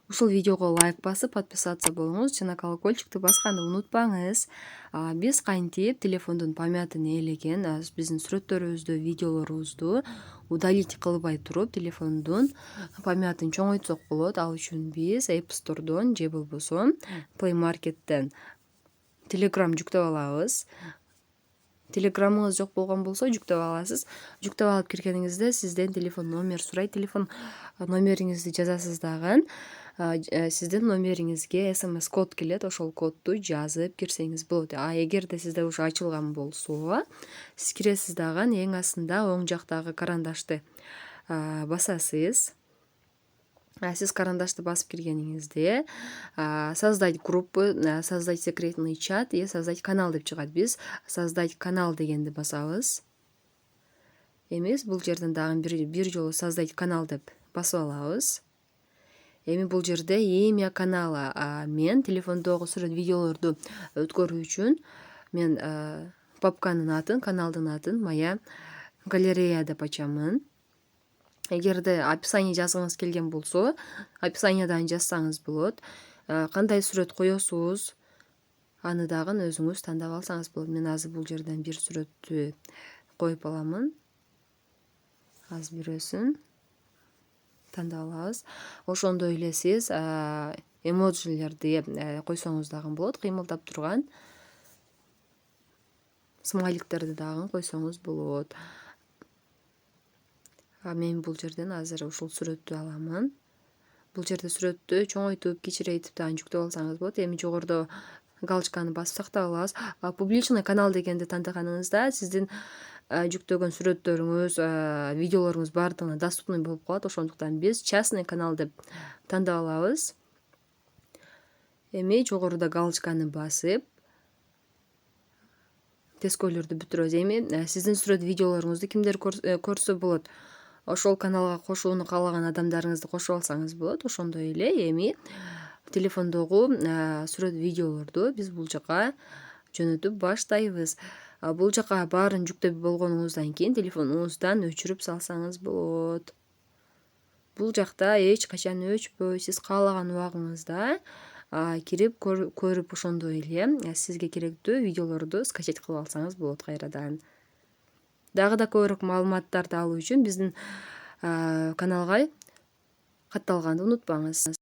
Ушул видеого лайк басып подписаться болуңуз жана колокольчикту басканды унутпаңыз. Биз кантип телефондун памятын ээлеген биздин сүрөттөрүбүздү, видеолорубузду удалить кылбай туруп телефондун памятын чоңойтсок болот. Ал үчүн биз App Store'дон же болбосо Play Market'тен Telegram жүктөп алабыз. Телеграмыңыз жок болгон болсо жүктөп аласыз. Жүктөп алып киргениңизде сизден телефон номер сурайт. Телефон номериңизди жазасыз дагы. Сиздин номериңизге SMS код келет. Ошол кодду жазып кирсеңиз болот. Эгерде сизде уже ачылган болсо, сиз киресиз дагы эң астында оң жактагы карандашты басасыз. Сиз карандашты басып киргениңизде создать группу, создать секретный чат и создать канал деп чыгат. Биз создать канал дегенди басабыз. Эми бул жерден дагы бир жолу создать канал деп басып алабыз. Эми бул жерде имя канала. Мен телефондогу сүрөт видеолорду өткөрүү үчүн мен папканын атын, каналдын атын Моя галерея деп ачамын. Эгерде описание жазгыңыз келген болсо, описаниядан жазсаңыз болот. Кандай сүрөт коесуз, аны дагы өзүңүз тандап алсаңыз болот. Мен азыр бул жерден бир сүрөттү коюп аламын. Азыр бирөөсүн тандап алабыз. Ошондой эле сиз эмоджилерди койсоңуз дагы болот, кыймылдап турган. Смайликтерди дагы койсоңуз болот. Мен бул жерден азыр ушул сүрөттү аламын. Бул жерде сүрөттү чоңойтуп, кичирейтип дагы жүктөп алсаңыз болот. Эми жогорудо галочканы басып сактап алабыз. Публичный канал дегенди тандаганыңызда сиздин жүктөгөн сүрөттөрүңүз, видеолоруңуз баардыгына доступный болуп калат. Ошондуктан биз частный канал деп тандап алабыз. Эми жогоруда галочканы басып тескөөлөрдү бүтүрөбүз. Эми сиздин сүрөт видеолоруңузду кимдер көрсө болот? Ошол каналга кошууну каалаган адамдарыңызды кошуп алсаңыз болот. Ошондой эле эми телефондогу сүрөт видеолорду биз бул жака жөнөтүп баштайбыз. Бул жака баарын жүктөп болгонуңуздан кийин телефонуңуздан өчүрүп салсаңыз болот. Бул жакта эч качан өчпөй, сиз каалаган убагыңызда кирип көрүп ошондой эле сизге керектүү видеолорду скачать кылып алсаңыз болот кайрадан. Дагы да көбүрөөк маалыматтарды алуу үчүн биздин каналга катталганды унутпаңыз.